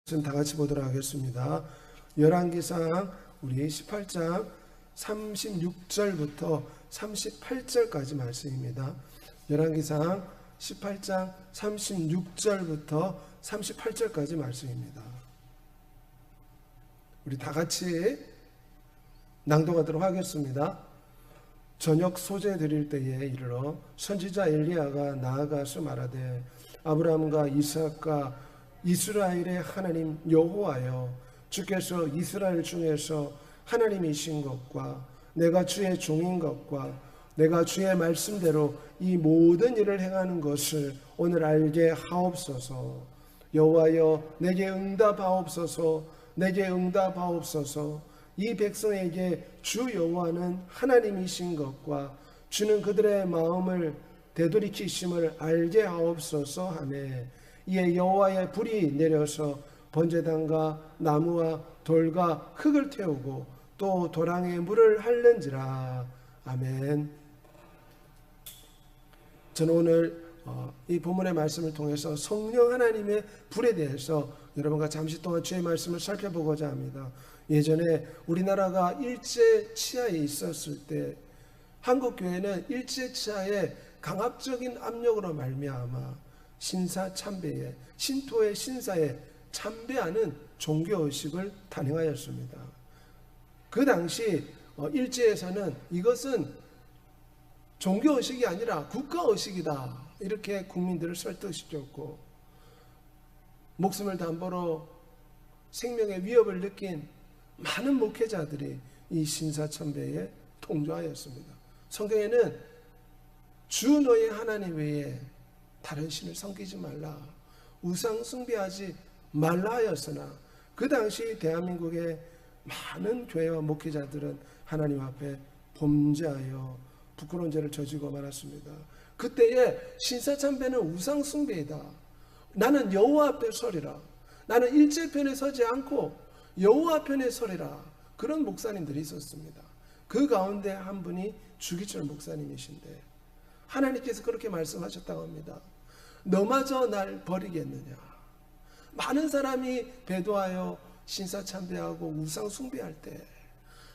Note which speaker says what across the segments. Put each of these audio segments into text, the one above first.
Speaker 1: 다 같이 보도록 하겠습니다. 열왕기상 우리 18장 36절부터 38절까지 말씀입니다. 열왕기상 18장 36절부터 38절까지 말씀입니다. 우리 다 같이 낭독하도록 하겠습니다. 저녁 소재 드릴 때에 이르러 선지자 엘리야가 나아가서 말하되 아브라함과 이삭과 이스라엘의 하나님 여호와여, 주께서 이스라엘 중에서 하나님이신 것과 내가 주의 종인 것과 내가 주의 말씀대로 이 모든 일을 행하는 것을 오늘 알게 하옵소서. 여호와여, 내게 응답하옵소서. 내게 응답하옵소서. 이 백성에게 주 여호와는 하나님이신 것과 주는 그들의 마음을 되돌이키심을 알게 하옵소서 하매, 이에 여호와의 불이 내려서 번제단과 나무와 돌과 흙을 태우고 또 도랑에 물을 핥는지라. 아멘. 저는 오늘 이 본문의 말씀을 통해서 성령 하나님의 불에 대해서 여러분과 잠시 동안 주의 말씀을 살펴보고자 합니다. 예전에 우리나라가 일제치하에 있었을 때 한국교회는 일제치하의 강압적인 압력으로 말미암아 신사참배에, 신토의 신사에 참배하는 종교의식을 단행하였습니다. 그 당시 일제에서는 이것은 종교의식이 아니라 국가의식이다, 이렇게 국민들을 설득시켰고, 목숨을 담보로 생명의 위협을 느낀 많은 목회자들이 이 신사참배에 동조하였습니다. 성경에는 주 너의 하나님 외에 다른 신을 섬기지 말라, 우상 숭배하지 말라 하였으나 그 당시 대한민국의 많은 교회와 목회자들은 하나님 앞에 범죄하여 부끄러운 죄를 저지르고 말았습니다. 그때에 신사참배는 우상 숭배이다, 나는 여호와 앞에 서리라, 나는 일제편에 서지 않고 여호와 편에 서리라, 그런 목사님들이 있었습니다. 그 가운데 한 분이 주기철 목사님이신데 하나님께서 그렇게 말씀하셨다고 합니다. 너마저 날 버리겠느냐. 많은 사람이 배도하여 신사참배하고 우상 숭배할 때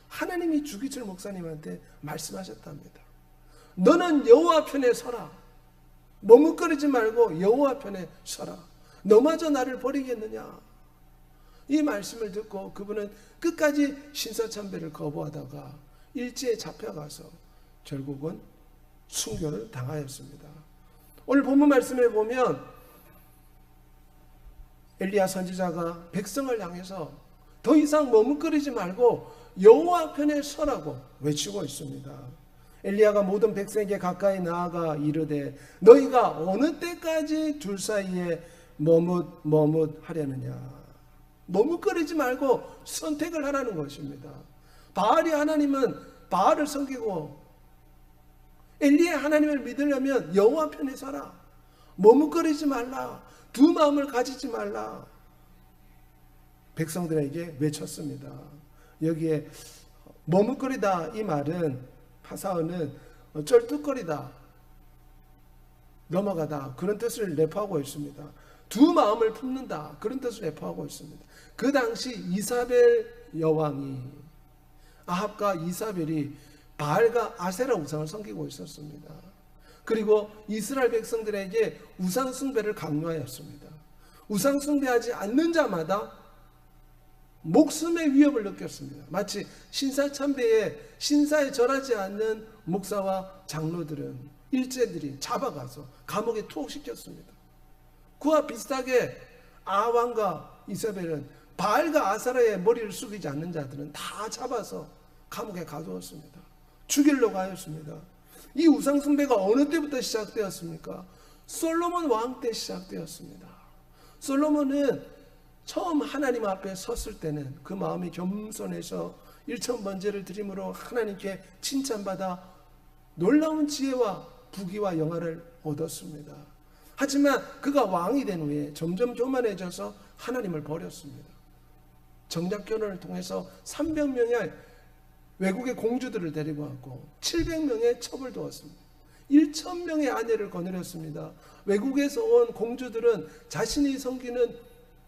Speaker 1: 하나님이 주기철 목사님한테 말씀하셨답니다. 너는 여호와 편에 서라. 머뭇거리지 말고 여호와 편에 서라. 너마저 나를 버리겠느냐. 이 말씀을 듣고 그분은 끝까지 신사참배를 거부하다가 일제에 잡혀가서 결국은 순교를 당하였습니다. 오늘 본문 말씀에 보면 엘리야 선지자가 백성을 향해서 더 이상 머뭇거리지 말고 여호와 편에 서라고 외치고 있습니다. 엘리야가 모든 백성에게 가까이 나아가 이르되 너희가 어느 때까지 둘 사이에 머뭇하려느냐. 머뭇거리지 말고 선택을 하라는 것입니다. 바알이 하나님은 바알을 섬기고 엘리야 하나님을 믿으려면 여호와 편에 서라. 머뭇거리지 말라. 두 마음을 가지지 말라. 백성들에게 외쳤습니다. 여기에 머뭇거리다, 이 말은 파사어는 쩔뚝거리다, 넘어가다, 그런 뜻을 내포하고 있습니다. 두 마음을 품는다, 그런 뜻을 내포하고 있습니다. 그 당시 이사벨 여왕이, 아합과 이사벨이 바알과 아세라 우상을 섬기고 있었습니다. 그리고 이스라엘 백성들에게 우상 숭배를 강요하였습니다. 우상 숭배하지 않는 자마다 목숨의 위협을 느꼈습니다. 마치 신사참배에 신사에 절하지 않는 목사와 장로들은 일제들이 잡아가서 감옥에 투옥시켰습니다. 그와 비슷하게 아합과 이사벨은 바알과 아세라의 머리를 숙이지 않는 자들은 다 잡아서 감옥에 가두었습니다. 죽이려고 하였습니다. 이 우상 숭배가 어느 때부터 시작되었습니까? 솔로몬 왕 때 시작되었습니다. 솔로몬은 처음 하나님 앞에 섰을 때는 그 마음이 겸손해서 일천번제를 드림으로 하나님께 칭찬받아 놀라운 지혜와 부귀와 영화를 얻었습니다. 하지만 그가 왕이 된 후에 점점 교만해져서 하나님을 버렸습니다. 정략결혼을 통해서 300명의 외국의 공주들을 데리고 왔고 700명의 첩을 두었습니다. 1000명의 아내를 거느렸습니다. 외국에서 온 공주들은 자신이 섬기는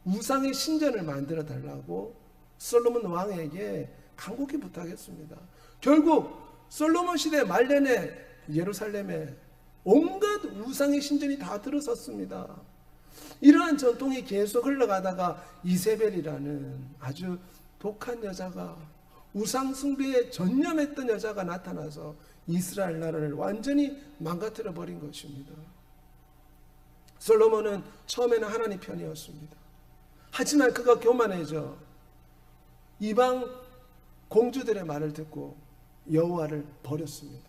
Speaker 1: 우상의 신전을 만들어 달라고 솔로몬 왕에게 간곡히 부탁했습니다. 결국 솔로몬 시대 말년에 예루살렘에 온갖 우상의 신전이 다 들어섰습니다. 이러한 전통이 계속 흘러가다가 이세벨이라는 아주 독한 여자가, 우상 숭배에 전념했던 여자가 나타나서 이스라엘 나라를 완전히 망가뜨려 버린 것입니다. 솔로몬은 처음에는 하나님 편이었습니다. 하지만 그가 교만해져 이방 공주들의 말을 듣고 여호와를 버렸습니다.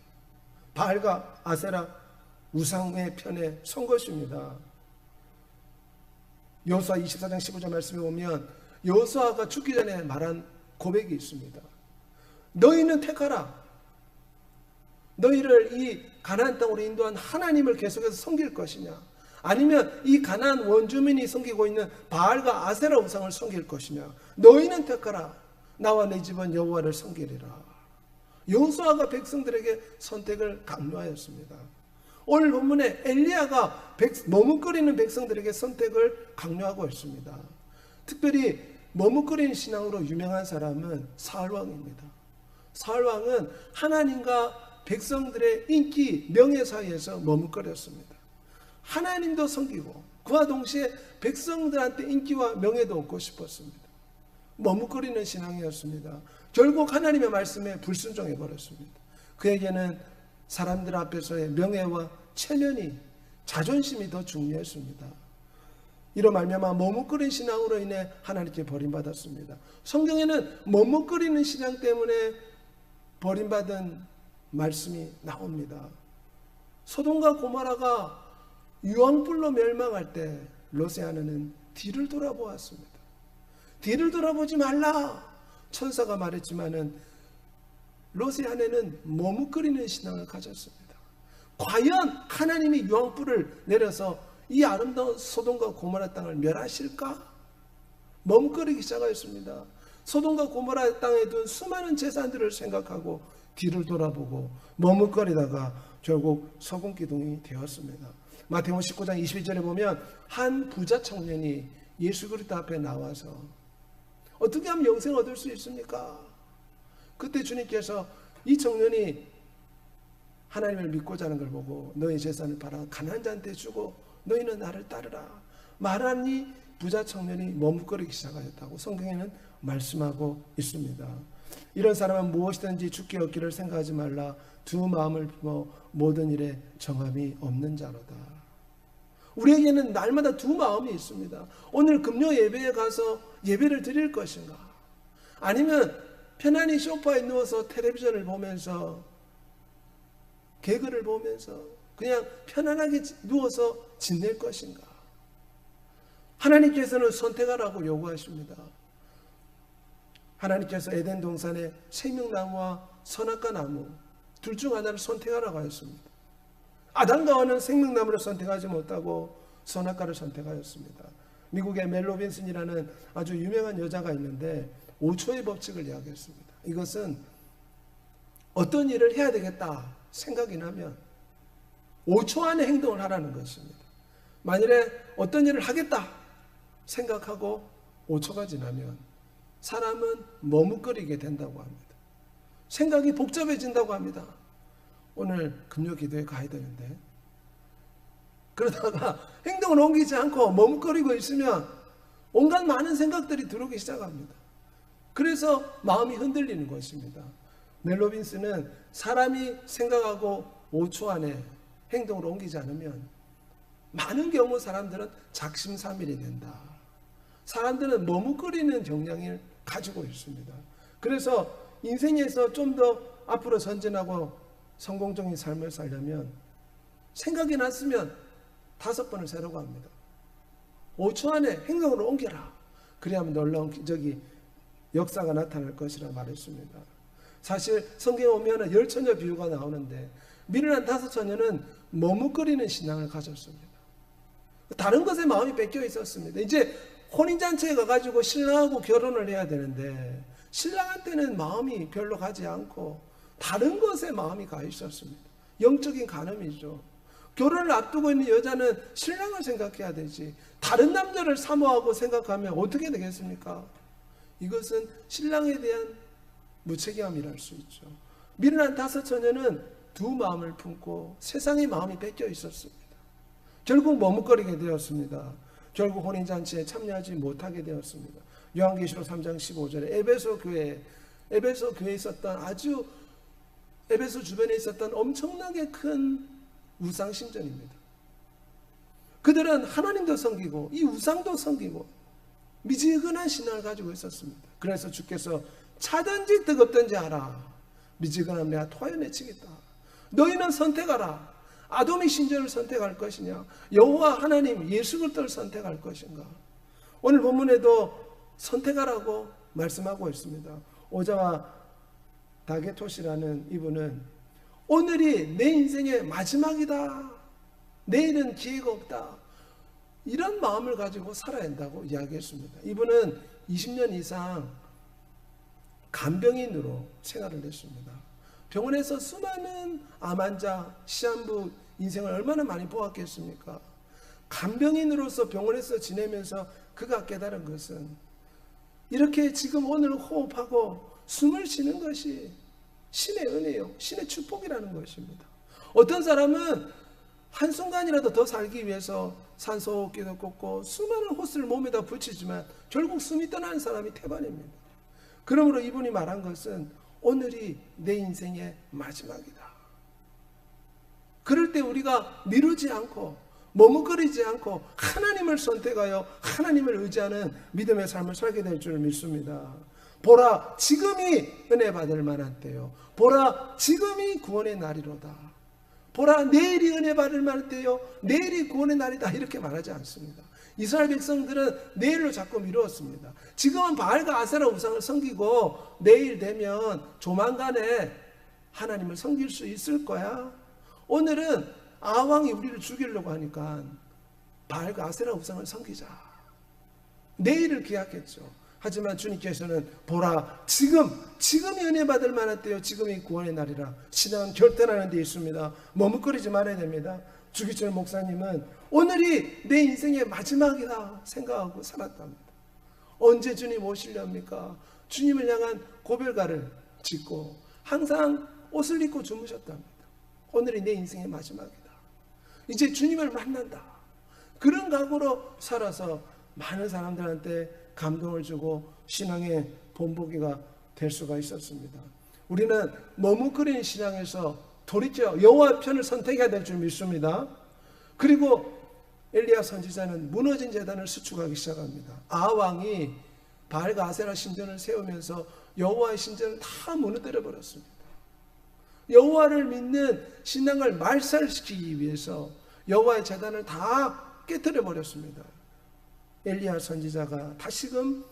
Speaker 1: 바알과 아세라 우상의 편에 선 것입니다. 여호수아 24장 15절 말씀에 보면 여호수아가 죽기 전에 말한 고백이 있습니다. 너희는 택하라. 너희를 이 가나안 땅으로 인도한 하나님을 계속해서 섬길 것이냐, 아니면 이 가나안 원주민이 섬기고 있는 바알과 아세라 우상을 섬길 것이냐. 너희는 택하라. 나와 내 집은 여호와를 섬기리라. 여호수아가 백성들에게 선택을 강요하였습니다. 오늘 본문에 엘리야가 머뭇거리는 백성들에게 선택을 강요하고 있습니다. 특별히 머뭇거리는 신앙으로 유명한 사람은 사울왕입니다. 사울왕은 하나님과 백성들의 인기, 명예 사이에서 머뭇거렸습니다. 하나님도 섬기고 그와 동시에 백성들한테 인기와 명예도 얻고 싶었습니다. 머뭇거리는 신앙이었습니다. 결국 하나님의 말씀에 불순종해 버렸습니다. 그에게는 사람들 앞에서의 명예와 체면이, 자존심이 더 중요했습니다. 이로 말미암아 머뭇거린 신앙으로 인해 하나님께 버림받았습니다. 성경에는 머뭇거리는 신앙 때문에 버림받은 말씀이 나옵니다. 소돔과 고모라가 유황불로 멸망할 때 롯의 아내는 뒤를 돌아보았습니다. 뒤를 돌아보지 말라 천사가 말했지만은 롯의 아내는 머뭇거리는 신앙을 가졌습니다. 과연 하나님이 유황불을 내려서 이 아름다운 소돔과 고모라 땅을 멸하실까? 머뭇거리기 시작하였습니다. 소돔과 고모라 땅에 둔 수많은 재산들을 생각하고 뒤를 돌아보고 머뭇거리다가 결국 서군 기둥이 되었습니다. 마태복음 19장 22절에 보면 한 부자 청년이 예수 그리스도 앞에 나와서 어떻게 하면 영생을 얻을 수 있습니까? 그때 주님께서 이 청년이 하나님을 믿고자 하는 걸 보고 너희 재산을 팔아 가난한 자한테 주고 너희는 나를 따르라 말하니 부자 청년이 머뭇거리기 시작하였다고 성경에는 말씀하고 있습니다. 이런 사람은 무엇이든지 주께 얻기를 생각하지 말라. 두 마음을 품어 모든 일에 정함이 없는 자로다. 우리에게는 날마다 두 마음이 있습니다. 오늘 금요 예배에 가서 예배를 드릴 것인가, 아니면 편안히 소파에 누워서 텔레비전을 보면서 개그를 보면서 그냥 편안하게 누워서 지낼 것인가. 하나님께서는 선택하라고 요구하십니다. 하나님께서 에덴 동산에 생명나무와 선악과 나무 둘 중 하나를 선택하라고 하였습니다. 아담과 하와는 생명나무를 선택하지 못하고 선악과를 선택하였습니다. 미국의 멜 로빈슨이라는 아주 유명한 여자가 있는데 5초의 법칙을 이야기했습니다. 이것은 어떤 일을 해야 되겠다 생각이 나면 5초 안에 행동을 하라는 것입니다. 만일에 어떤 일을 하겠다 생각하고 5초가 지나면 사람은 머뭇거리게 된다고 합니다. 생각이 복잡해진다고 합니다. 오늘 금요 기도에 가야 되는데 그러다가 행동을 옮기지 않고 머뭇거리고 있으면 온갖 많은 생각들이 들어오기 시작합니다. 그래서 마음이 흔들리는 것입니다. 멜 로빈스는 사람이 생각하고 5초 안에 행동을 옮기지 않으면 많은 경우 사람들은 작심삼일이 된다. 사람들은 머뭇거리는 경향을 가지고 있습니다. 그래서 인생에서 좀 더 앞으로 전진하고 성공적인 삶을 살려면 생각이 났으면 5번을 세라고 합니다. 5초 안에 행동을 옮겨라. 그래야만 놀라운 기적이 역사가 나타날 것이라 말했습니다. 사실 성경에 보면 10처녀 비유가 나오는데 미련한 5처녀는 머뭇거리는 신앙을 가졌습니다. 다른 것에 마음이 뺏겨 있었습니다. 이제 혼인잔치에 가가지고 신랑하고 결혼을 해야 되는데 신랑한테는 마음이 별로 가지 않고 다른 것에 마음이 가 있었습니다. 영적인 간음이죠. 결혼을 앞두고 있는 여자는 신랑을 생각해야 되지. 다른 남자를 사모하고 생각하면 어떻게 되겠습니까? 이것은 신랑에 대한 무책임함이랄 수 있죠. 미련한 5 처녀는 두 마음을 품고 세상의 마음이 뺏겨 있었습니다. 결국 머뭇거리게 되었습니다. 결국 혼인잔치에 참여하지 못하게 되었습니다. 요한계시록 3장 15절에 에베소 교회에 있었던 에베소 주변에 있었던 엄청나게 큰 우상 신전입니다. 그들은 하나님도 섬기고 이 우상도 섬기고 미지근한 신앙을 가지고 있었습니다. 그래서 주께서 차든지 뜨겁든지 하라. 미지근하면 내가 토해내치겠다. 너희는 선택하라. 아돔의 신전을 선택할 것이냐, 여호와 하나님 예수 그리스도를 선택할 것인가. 오늘 본문에도 선택하라고 말씀하고 있습니다. 오자와 다게토시라는 이분은 오늘이 내 인생의 마지막이다, 내일은 기회가 없다, 이런 마음을 가지고 살아야 한다고 이야기했습니다. 이분은 20년 이상 간병인으로 생활을 했습니다. 병원에서 수많은 암 환자, 시한부 인생을 얼마나 많이 보았겠습니까? 간병인으로서 병원에서 지내면서 그가 깨달은 것은 이렇게 지금 오늘 호흡하고 숨을 쉬는 것이 신의 은혜요, 신의 축복이라는 것입니다. 어떤 사람은 한순간이라도 더 살기 위해서 산소호흡기도 꽂고 수많은 호스를 몸에다 붙이지만 결국 숨이 떠나는 사람이 태반입니다. 그러므로 이분이 말한 것은 오늘이 내 인생의 마지막이다. 그럴 때 우리가 미루지 않고 머뭇거리지 않고 하나님을 선택하여 하나님을 의지하는 믿음의 삶을 살게 될 줄 믿습니다. 보라, 지금이 은혜 받을 만한 때요. 보라, 지금이 구원의 날이로다. 보라, 내일이 은혜 받을 만한 때요. 내일이 구원의 날이다. 이렇게 말하지 않습니다. 이스라엘 백성들은 내일로 자꾸 미루었습니다. 지금은 바알과 아세라 우상을 섬기고 내일 되면 조만간에 하나님을 섬길 수 있을 거야. 오늘은 아왕이 우리를 죽이려고 하니까 바알과 아세라 우상을 섬기자. 내일을 기약했죠. 하지만 주님께서는 보라, 지금이 은혜 받을 만한 때요, 지금이 구원의 날이라. 신앙은 결단하는 데 있습니다. 머뭇거리지 말아야 됩니다. 주기철 목사님은 오늘이 내 인생의 마지막이다 생각하고 살았답니다. 언제 주님 오시렵니까? 주님을 향한 고별가를 짓고 항상 옷을 입고 주무셨답니다. 오늘이 내 인생의 마지막이다. 이제 주님을 만난다. 그런 각오로 살아서 많은 사람들한테 감동을 주고 신앙의 본보기가 될 수가 있었습니다. 우리는 머뭇거리는 신앙에서 돌이켜 여호와 편을 선택해야 될 줄 믿습니다. 그리고 엘리야 선지자는 무너진 제단을 수축하기 시작합니다. 아왕이 바알과 아세라 신전을 세우면서 여호와의 신전을 다 무너뜨려 버렸습니다. 여호와를 믿는 신앙을 말살시키기 위해서 여호와의 제단을 다 깨뜨려 버렸습니다. 엘리야 선지자가 다시금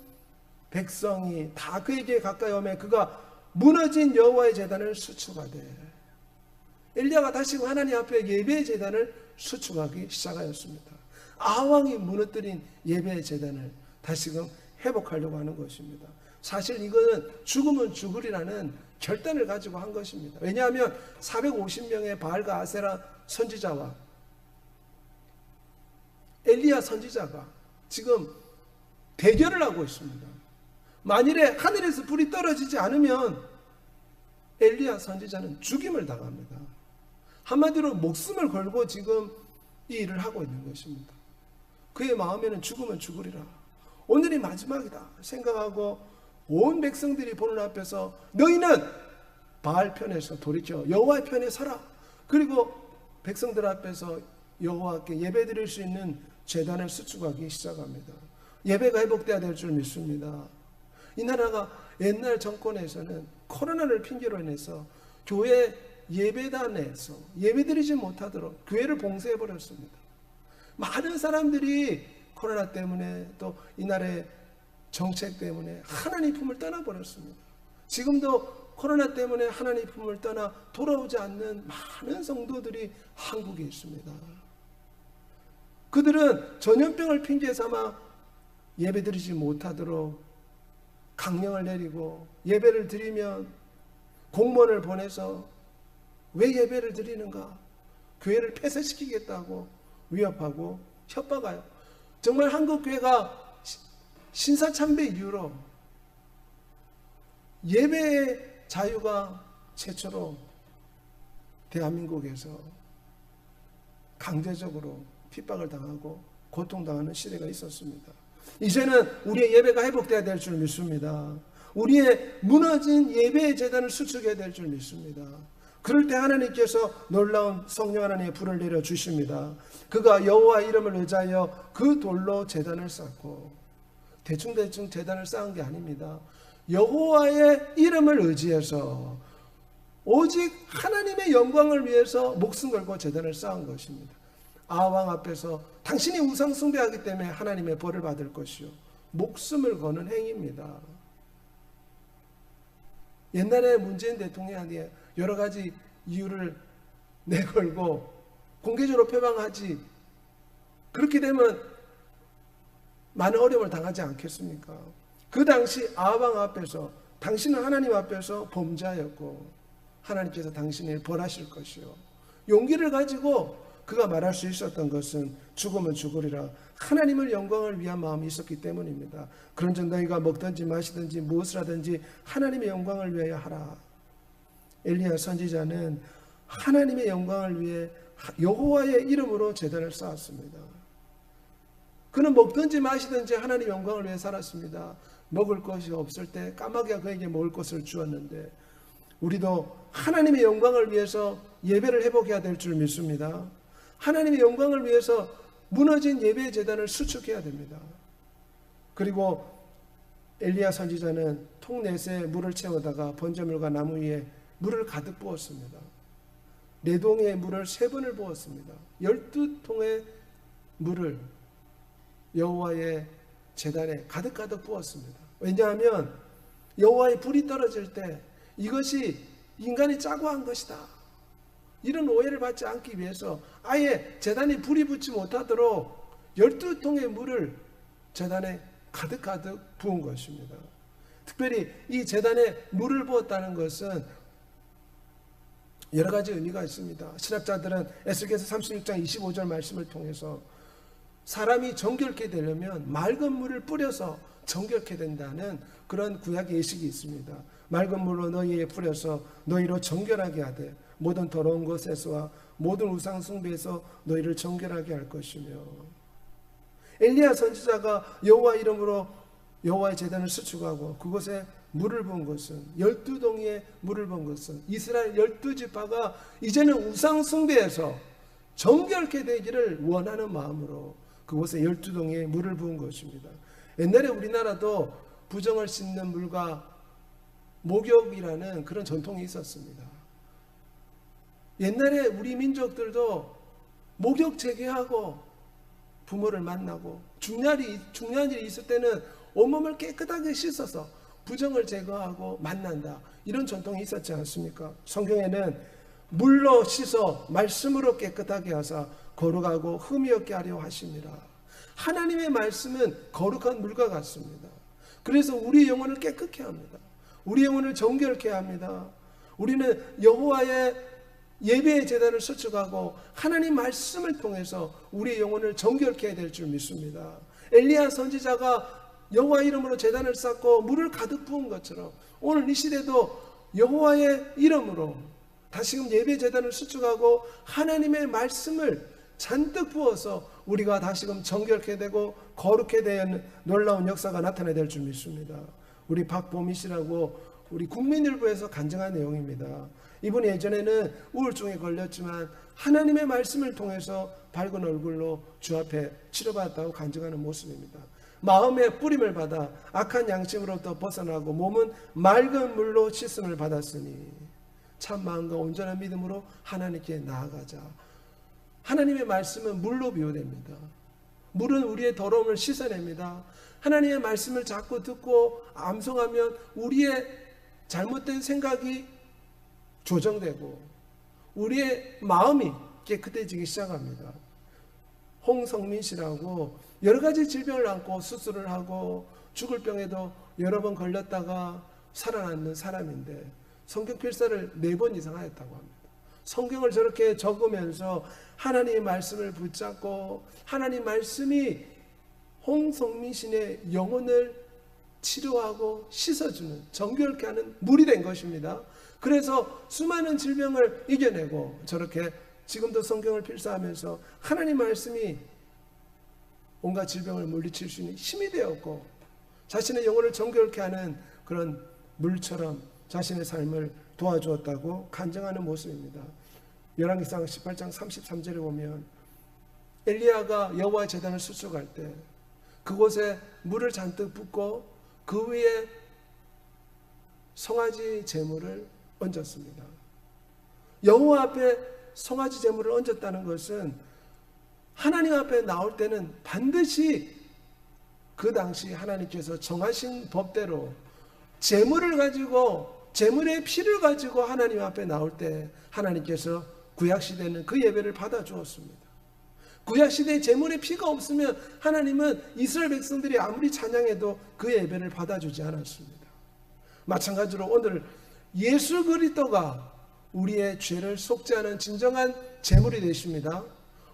Speaker 1: 백성이 다 그에게 가까이 오면 그가 무너진 여호와의 제단을 수축하되, 엘리야가 다시금 하나님 앞에 예배의 제단을 수축하기 시작하였습니다. 아왕이 무너뜨린 예배의 제단을 다시금 회복하려고 하는 것입니다. 사실 이거는 죽으면 죽으리라는 결단을 가지고 한 것입니다. 왜냐하면 450명의 바알과 아세라 선지자와 엘리야 선지자가 지금 대결을 하고 있습니다. 만일에 하늘에서 불이 떨어지지 않으면 엘리야 선지자는 죽임을 당합니다. 한마디로 목숨을 걸고 지금 이 일을 하고 있는 것입니다. 그의 마음에는 죽으면 죽으리라, 오늘이 마지막이다 생각하고 온 백성들이 보는 앞에서 너희는 바알 편에서 돌이켜 여호와의 편에 서라. 그리고 백성들 앞에서 여호와께 예배드릴 수 있는 제단을 수축하기 시작합니다. 예배가 회복돼야 될 줄 믿습니다. 이 나라가 옛날 정권에서는 코로나를 핑계로 인해서 교회 예배단에서 예배드리지 못하도록 교회를 봉쇄해버렸습니다. 많은 사람들이 코로나 때문에 또 이 나라의 정책 때문에 하나님 품을 떠나버렸습니다. 지금도 코로나 때문에 하나님 품을 떠나 돌아오지 않는 많은 성도들이 한국에 있습니다. 그들은 전염병을 핑계 삼아 예배드리지 못하도록 강령을 내리고, 예배를 드리면 공무원을 보내서 왜 예배를 드리는가? 교회를 폐쇄시키겠다고 위협하고 협박하여 정말 한국 교회가 신사참배 이후로 예배의 자유가 최초로 대한민국에서 강제적으로 핍박을 당하고 고통당하는 시대가 있었습니다. 이제는 우리의 예배가 회복돼야 될 줄 믿습니다. 우리의 무너진 예배의 재단을 수축해야 될 줄 믿습니다. 그럴 때 하나님께서 놀라운 성령 하나님의 불을 내려주십니다. 그가 여호와 이름을 의지하여 그 돌로 재단을 쌓고, 대충대충 재단을 쌓은 게 아닙니다. 여호와의 이름을 의지해서 오직 하나님의 영광을 위해서 목숨 걸고 재단을 쌓은 것입니다. 아왕 앞에서 당신이 우상 숭배하기 때문에 하나님의 벌을 받을 것이요, 목숨을 거는 행위입니다. 옛날에 문재인 대통령이 여러 가지 이유를 내걸고 공개적으로 표방하지, 그렇게 되면 많은 어려움을 당하지 않겠습니까? 그 당시 아왕 앞에서 당신은 하나님 앞에서 범죄하였고 하나님께서 당신을 벌하실 것이요, 용기를 가지고 그가 말할 수 있었던 것은 죽으면 죽으리라, 하나님을 영광을 위한 마음이 있었기 때문입니다. 그런즉 너희가 먹든지 마시든지 무엇을 하든지 하나님의 영광을 위하여 하라. 엘리야 선지자는 하나님의 영광을 위해 여호와의 이름으로 제단을 쌓았습니다. 그는 먹든지 마시든지 하나님의 영광을 위해 살았습니다. 먹을 것이 없을 때 까마귀가 그에게 먹을 것을 주었는데, 우리도 하나님의 영광을 위해서 예배를 회복해야 될 줄 믿습니다. 하나님의 영광을 위해서 무너진 예배의 제단을 수축해야 됩니다. 그리고 엘리야 선지자는 통 넷에 물을 채우다가 번제물과 나무 위에 물을 가득 부었습니다. 4동의 물을 3번을 부었습니다. 12통의 물을 여호와의 제단에 가득 부었습니다. 왜냐하면 여호와의 불이 떨어질 때 이것이 인간이 짜고 한 것이다, 이런 오해를 받지 않기 위해서 아예 제단에 불이 붙지 못하도록 12통의 물을 제단에 가득 부은 것입니다. 특별히 이 제단에 물을 부었다는 것은 여러 가지 의미가 있습니다. 신학자들은 에스겔서 36장 25절 말씀을 통해서 사람이 정결케 되려면 맑은 물을 뿌려서 정결케 된다는 그런 구약 예식이 있습니다. 맑은 물로 너희에 뿌려서 너희로 정결하게 하되 모든 더러운 것에서와 모든 우상 숭배에서 너희를 정결하게 할 것이며, 엘리야 선지자가 여호와 이름으로 여호와의 제단을 수축하고 그곳에 물을 부은 것은, 12동이의 물을 부은 것은 이스라엘 12지파가 이제는 우상 숭배에서 정결케 되기를 원하는 마음으로 그곳에 12동이의 물을 부은 것입니다. 옛날에 우리나라도 부정을 씻는 물과 목욕이라는 그런 전통이 있었습니다. 옛날에 우리 민족들도 목욕 재개하고 부모를 만나고 중요한 일이 있을 때는 온몸을 깨끗하게 씻어서 부정을 제거하고 만난다, 이런 전통이 있었지 않습니까? 성경에는 물로 씻어 말씀으로 깨끗하게 하사 거룩하고 흠이 없게 하려 하심이라. 하나님의 말씀은 거룩한 물과 같습니다. 그래서 우리 영혼을 깨끗게 합니다. 우리 영혼을 정결케 합니다. 우리는 여호와의 예배의 제단을 수축하고 하나님 말씀을 통해서 우리의 영혼을 정결케 해야 될 줄 믿습니다. 엘리야 선지자가 여호와 이름으로 제단을 쌓고 물을 가득 부은 것처럼 오늘 이 시대도 여호와의 이름으로 다시금 예배 제단을 수축하고 하나님의 말씀을 잔뜩 부어서 우리가 다시금 정결케 되고 거룩해 되는 놀라운 역사가 나타나야 될 줄 믿습니다. 우리 박보미 씨라고 우리 국민일보에서 간증한 내용입니다. 이분이 예전에는 우울증에 걸렸지만 하나님의 말씀을 통해서 밝은 얼굴로 주 앞에 치료받았다고 간증하는 모습입니다. 마음의 뿌림을 받아 악한 양심으로부터 벗어나고 몸은 맑은 물로 씻음을 받았으니 참 마음과 온전한 믿음으로 하나님께 나아가자. 하나님의 말씀은 물로 비유됩니다. 물은 우리의 더러움을 씻어냅니다. 하나님의 말씀을 자꾸 듣고 암송하면 우리의 잘못된 생각이 조정되고 우리의 마음이 깨끗해지기 시작합니다. 홍성민 씨라고 여러 가지 질병을 안고 수술을 하고 죽을 병에도 여러 번 걸렸다가 살아났는 사람인데 성경 필사를 4번 이상 하였다고 합니다. 성경을 저렇게 적으면서 하나님의 말씀을 붙잡고 하나님 말씀이 홍성민 신의 영혼을 치료하고 씻어주는, 정결케 하는 물이 된 것입니다. 그래서 수많은 질병을 이겨내고 저렇게 지금도 성경을 필사하면서 하나님 말씀이 온갖 질병을 물리칠 수 있는 힘이 되었고 자신의 영혼을 정결케 하는 그런 물처럼 자신의 삶을 도와주었다고 간증하는 모습입니다. 열왕기상 18장 33절에 보면 엘리야가 여호와의 제단을 수축할 때 그곳에 물을 잔뜩 붓고 그 위에 송아지 제물을 얹었습니다. 여호와 앞에 송아지 제물을 얹었다는 것은 하나님 앞에 나올 때는 반드시 그 당시 하나님께서 정하신 법대로 제물을 가지고, 제물의 피를 가지고 하나님 앞에 나올 때 하나님께서 구약시대는 그 예배를 받아 주었습니다. 구약시대에 제물의 피가 없으면 하나님은 이스라엘 백성들이 아무리 찬양해도 그 예배를 받아주지 않았습니다. 마찬가지로 오늘 예수 그리스도가 우리의 죄를 속죄하는 진정한 제물이 되십니다.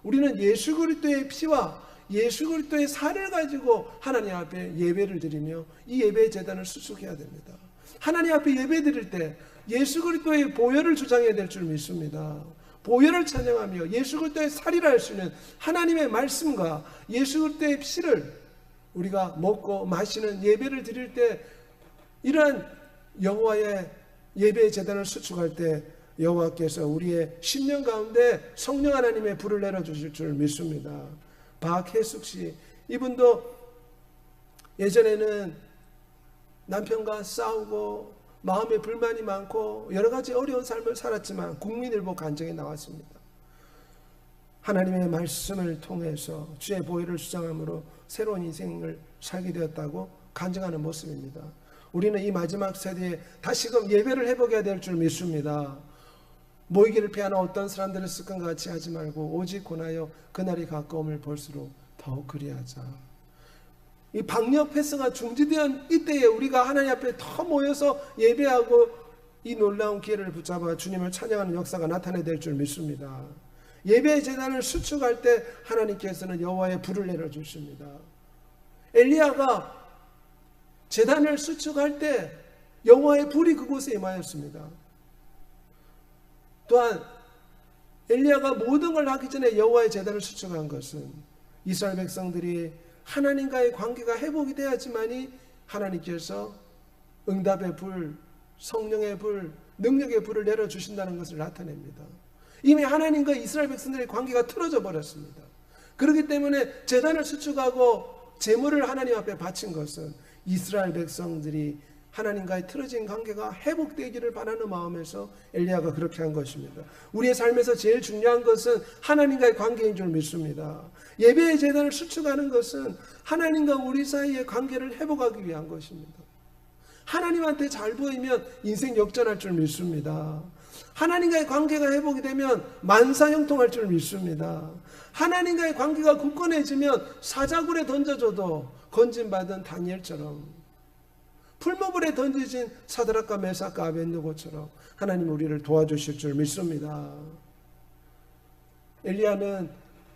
Speaker 1: 우리는 예수 그리스도의 피와 예수 그리스도의 살을 가지고 하나님 앞에 예배를 드리며 이 예배의 제단을 수축해야 됩니다. 하나님 앞에 예배 드릴 때 예수 그리스도의 보혈을 주장해야 될 줄 믿습니다. 보혈을 찬양하며 예수 그리스도의 살이라 할 수 있는 하나님의 말씀과 예수 그리스도의 피를 우리가 먹고 마시는 예배를 드릴 때 이러한 여호와의 예배의 제단을 수축할 때 여호와께서 우리의 심령 가운데 성령 하나님의 불을 내려주실 줄 믿습니다. 박혜숙 씨, 이분도 예전에는 남편과 싸우고 마음에 불만이 많고 여러 가지 어려운 삶을 살았지만 국민일보 간증에 나왔습니다. 하나님의 말씀을 통해서 주의 보혈을 주장함으로 새로운 인생을 살게 되었다고 간증하는 모습입니다. 우리는 이 마지막 세대에 다시금 예배를 회복해야 될 줄 믿습니다. 모이기를 피하는 어떤 사람들의 습관과 같이 하지 말고 오직 권하여 그날이 가까움을 볼수록 더욱 그리하자. 이 방역 패스가 중지된 이때에 우리가 하나님 앞에 더 모여서 예배하고 이 놀라운 기회를 붙잡아 주님을 찬양하는 역사가 나타나야 될 줄 믿습니다. 예배의 제단을 수축할 때 하나님께서는 여호와의 불을 내려주십니다. 엘리야가 제단을 수축할 때 여호와의 불이 그곳에 임하였습니다. 또한 엘리야가 모든 걸 하기 전에 여호와의 제단을 수축한 것은 이스라엘 백성들이 하나님과의 관계가 회복이 돼야지만이 하나님께서 응답의 불, 성령의 불, 능력의 불을 내려주신다는 것을 나타냅니다. 이미 하나님과 이스라엘 백성들의 관계가 틀어져 버렸습니다. 그렇기 때문에 제단을 수축하고 제물을 하나님 앞에 바친 것은 이스라엘 백성들이 하나님과의 틀어진 관계가 회복되기를 바라는 마음에서 엘리야가 그렇게 한 것입니다. 우리의 삶에서 제일 중요한 것은 하나님과의 관계인 줄 믿습니다. 예배의 제단을 수축하는 것은 하나님과 우리 사이의 관계를 회복하기 위한 것입니다. 하나님한테 잘 보이면 인생 역전할 줄 믿습니다. 하나님과의 관계가 회복이 되면 만사형통할 줄 믿습니다. 하나님과의 관계가 굳건해지면 사자굴에 던져줘도 건진받은 다니엘처럼, 풀무불에 던져진 사드락과 메삭과 아벳느고처럼 하나님 우리를 도와주실 줄 믿습니다. 엘리야는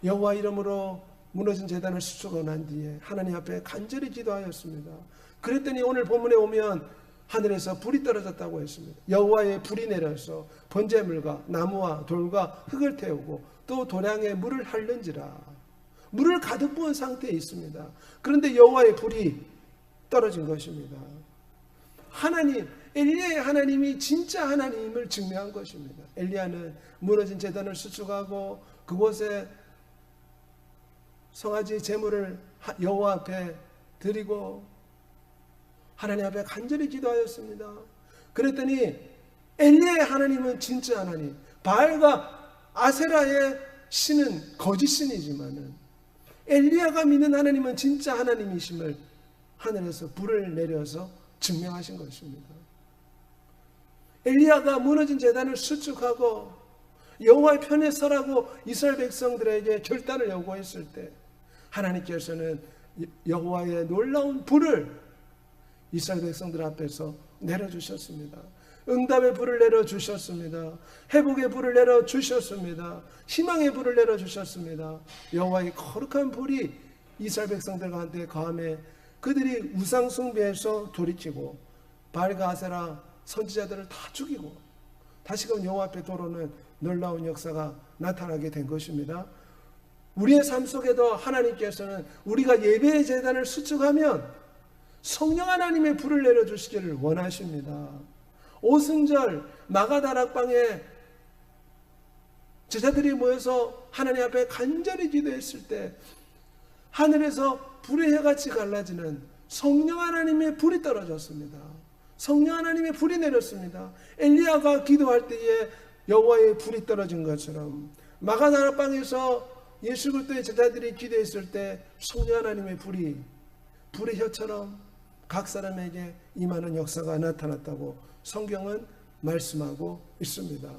Speaker 1: 여호와 이름으로 무너진 제단을 수축하고 난 뒤에 하나님 앞에 간절히 기도하였습니다. 그랬더니 오늘 본문에 오면 하늘에서 불이 떨어졌다고 했습니다. 여호와의 불이 내려서 번제물과 나무와 돌과 흙을 태우고 또 도량에 물을 핥는지라. 물을 가득 부은 상태에 있습니다. 그런데 여호와의 불이 떨어진 것입니다. 하나님, 엘리야의 하나님이 진짜 하나님을 증명한 것입니다. 엘리야는 무너진 제단을 수축하고 그곳에 송아지 제물을 여호와 앞에 드리고 하나님 앞에 간절히 기도하였습니다. 그랬더니 엘리야의 하나님은 진짜 하나님, 바알과 아세라의 신은 거짓 신이지만은 엘리야가 믿는 하나님은 진짜 하나님이심을 하늘에서 불을 내려서 증명하신 것입니다. 엘리야가 무너진 제단을 수축하고 여호와의 편에 서라고 이스라엘 백성들에게 결단을 요구했을 때 하나님께서는 여호와의 놀라운 불을 이스라엘 백성들 앞에서 내려주셨습니다. 응답의 불을 내려주셨습니다. 회복의 불을 내려주셨습니다. 희망의 불을 내려주셨습니다. 여호와의 거룩한 불이 이스라엘 백성들 가운데 거함에 그들이 우상 숭배에서 돌이키고 바알과 아세라 선지자들을 다 죽이고 다시금 여호와 앞에 돌아오는 놀라운 역사가 나타나게 된 것입니다. 우리의 삶 속에도 하나님께서는 우리가 예배의 제단을 수축하면 성령 하나님의 불을 내려주시기를 원하십니다. 오순절 마가다락방에 제자들이 모여서 하나님 앞에 간절히 기도했을 때 하늘에서 불의 해같이 갈라지는 성령 하나님의 불이 떨어졌습니다. 성령 하나님의 불이 내렸습니다. 엘리야가 기도할 때에 여호와의 불이 떨어진 것처럼 마가다락방에서 예수 그리스도의 제자들이 기도했을 때 성령 하나님의 불이 불의 혀처럼 각 사람에게 임하는 역사가 나타났다고 성경은 말씀하고 있습니다.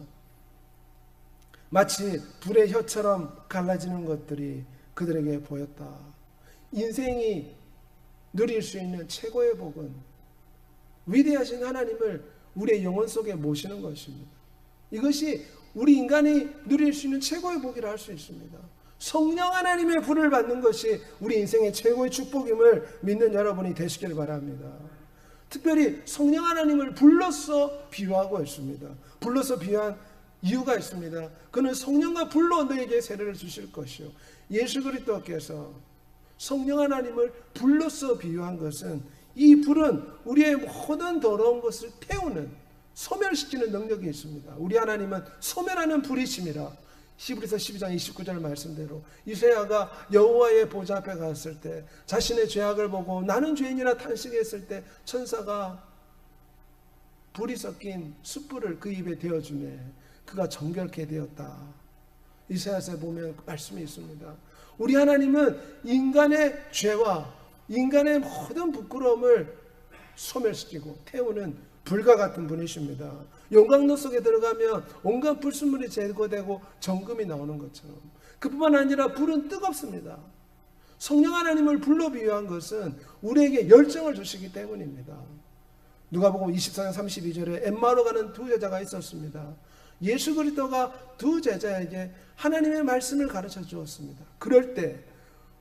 Speaker 1: 마치 불의 혀처럼 갈라지는 것들이 그들에게 보였다. 인생이 누릴 수 있는 최고의 복은 위대하신 하나님을 우리의 영혼 속에 모시는 것입니다. 이것이 우리 인간이 누릴 수 있는 최고의 복이라 할 수 있습니다. 성령 하나님의 불을 받는 것이 우리 인생의 최고의 축복임을 믿는 여러분이 되시길 바랍니다. 특별히 성령 하나님을 불로써 비유하고 있습니다. 불로써 비유한 이유가 있습니다. 그는 성령과 불로 너에게 세례를 주실 것이요. 예수 그리스도께서 성령 하나님을 불로써 비유한 것은 이 불은 우리의 모든 더러운 것을 태우는 소멸시키는 능력이 있습니다. 우리 하나님은 소멸하는 불이심이라 히브리서 12장 29절 말씀대로 이사야가 여호와의 보좌 앞에 갔을 때 자신의 죄악을 보고 나는 죄인이라 탄식했을 때 천사가 불이 섞인 숯불을 그 입에 대어주매 그가 정결케 되었다. 이사야서에 보면 말씀이 있습니다. 우리 하나님은 인간의 죄와 인간의 모든 부끄러움을 소멸시키고 태우는 불과 같은 분이십니다. 용광로 속에 들어가면 온갖 불순물이 제거되고 정금이 나오는 것처럼 그뿐만 아니라 불은 뜨겁습니다. 성령 하나님을 불로 비유한 것은 우리에게 열정을 주시기 때문입니다. 누가복음 24장 32절에 엠마오로 가는 두 제자가 있었습니다. 예수 그리스도가 두 제자에게 하나님의 말씀을 가르쳐 주었습니다. 그럴 때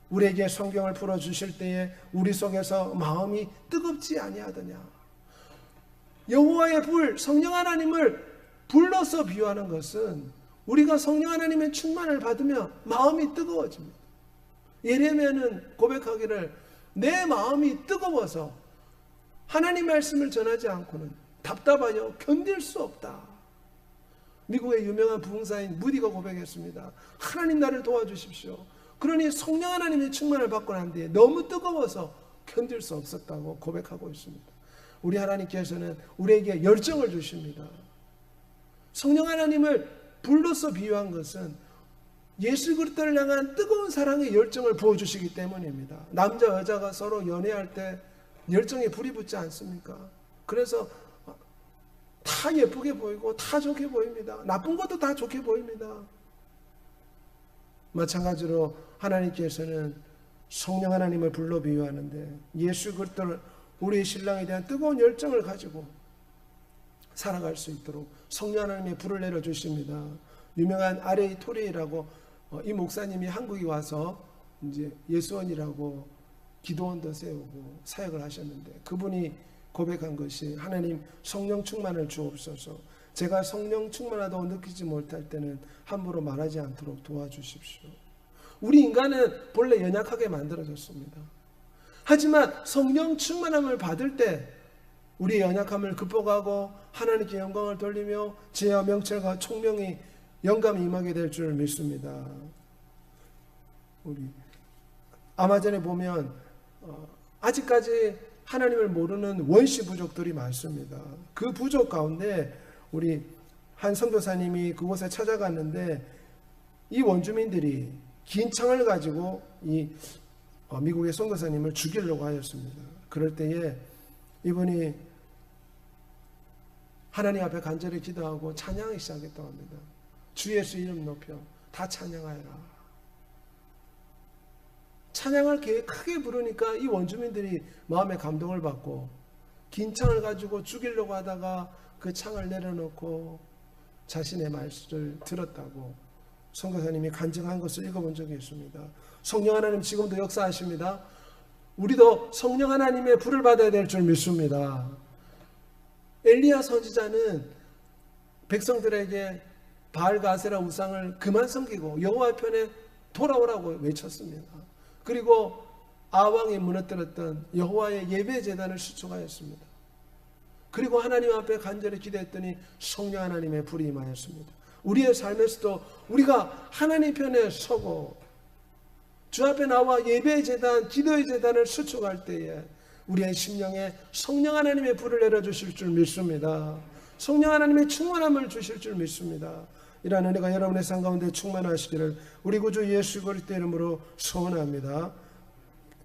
Speaker 1: 우리에게 성경을 풀어주실 때에 우리 속에서 마음이 뜨겁지 아니하더냐. 여호와의 불, 성령 하나님을 불로서 비유하는 것은 우리가 성령 하나님의 충만을 받으며 마음이 뜨거워집니다. 예레미야는 고백하기를 내 마음이 뜨거워서 하나님 말씀을 전하지 않고는 답답하여 견딜 수 없다. 미국의 유명한 부흥사인 무디가 고백했습니다. 하나님 나를 도와주십시오. 그러니 성령 하나님의 충만을 받고 난 뒤에 너무 뜨거워서 견딜 수 없었다고 고백하고 있습니다. 우리 하나님께서는 우리에게 열정을 주십니다. 성령 하나님을 불로서 비유한 것은 예수 그리스도를 향한 뜨거운 사랑의 열정을 부어주시기 때문입니다. 남자 여자가 서로 연애할 때 열정에 불이 붙지 않습니까? 그래서 다 예쁘게 보이고 다 좋게 보입니다. 나쁜 것도 다 좋게 보입니다. 마찬가지로 하나님께서는 성령 하나님을 불로 비유하는데 예수 그리스도를 우리의 신랑에 대한 뜨거운 열정을 가지고 살아갈 수 있도록 성령 하나님의 불을 내려주십니다. 유명한 아레이 토레이라고 이 목사님이 한국에 와서 이제 예수원이라고 기도원도 세우고 사역을 하셨는데 그분이 고백한 것이 하나님 성령 충만을 주옵소서. 제가 성령 충만하다고 느끼지 못할 때는 함부로 말하지 않도록 도와주십시오. 우리 인간은 본래 연약하게 만들어졌습니다. 하지만 성령 충만함을 받을 때 우리의 연약함을 극복하고 하나님께 영광을 돌리며 지혜와 명철과 총명이 영감이 임하게 될 줄 믿습니다. 우리 아마존에 보면 아직까지 하나님을 모르는 원시 부족들이 많습니다. 그 부족 가운데 우리 한 선교사님이 그곳에 찾아갔는데 이 원주민들이 긴 창을 가지고 이 미국의 선교사님을 죽이려고 하였습니다. 그럴 때에 이분이 하나님 앞에 간절히 기도하고 찬양하기 시작했다고 합니다. 주 예수 이름 높여 다 찬양하여라. 찬양을 크게 부르니까 이 원주민들이 마음의 감동을 받고 긴 창을 가지고 죽이려고 하다가 그 창을 내려놓고 자신의 말씀을 들었다고 선교사님이 간증한 것을 읽어본 적이 있습니다. 성령 하나님 지금도 역사하십니다. 우리도 성령 하나님의 불을 받아야 될 줄 믿습니다. 엘리야 선지자는 백성들에게 바알과 아세라 우상을 그만 섬기고 여호와 편에 돌아오라고 외쳤습니다. 그리고 아왕이 무너뜨렸던 여호와의 예배 제단을 수축하였습니다. 그리고 하나님 앞에 간절히 기도했더니 성령 하나님의 불이 임하였습니다. 우리의 삶에서도 우리가 하나님 편에 서고 주 앞에 나와 예배의 제단, 기도의 제단을 수축할 때에 우리의 심령에 성령 하나님의 불을 내려주실 줄 믿습니다. 성령 하나님의 충만함을 주실 줄 믿습니다. 이러한 은혜가 여러분의 삶 가운데 충만하시기를 우리 구주 예수 그리스도 이름으로 소원합니다.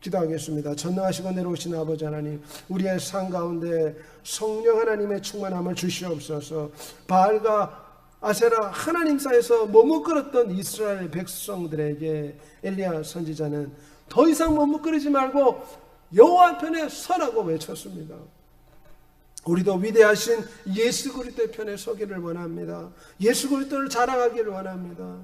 Speaker 1: 기도하겠습니다. 전능하시고 내려오신 아버지 하나님, 우리의 삶 가운데 성령 하나님의 충만함을 주시옵소서. 바알과 아세라 하나님 사이에서 머뭇거렸던 이스라엘 백성들에게 엘리야 선지자는 더 이상 머뭇거리지 말고 여호와 편에 서라고 외쳤습니다. 우리도 위대하신 예수 그리스도의 편에 서기를 원합니다. 예수 그리스도를 자랑하기를 원합니다.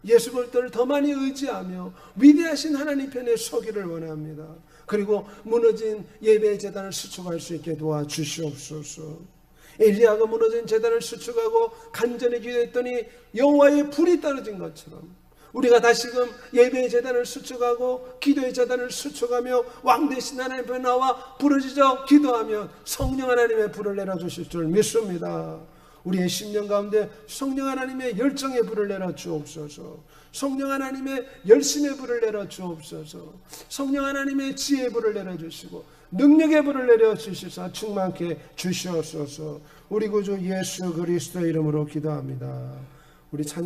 Speaker 1: 예수 그리스도를 더 많이 의지하며 위대하신 하나님 편에 서기를 원합니다. 그리고 무너진 예배의 제단을 수축할 수 있게 도와주시옵소서. 엘리야가 무너진 제단을 수축하고 간절히 기도했더니 여호와의 불이 떨어진 것처럼 우리가 다시금 예배의 제단을 수축하고 기도의 제단을 수축하며 왕 대신 하나님 앞에 나와 부르짖어 기도하면 성령 하나님의 불을 내려주실 줄 믿습니다. 우리의 심령 가운데 성령 하나님의 열정의 불을 내려주옵소서. 성령 하나님의 열심의 불을 내려주옵소서. 성령 하나님의 지혜의 불을 내려주시고 능력의 불을 내려주시사 충만케 주시옵소서. 우리 구주 예수 그리스도 이름으로 기도합니다. 우리 찬양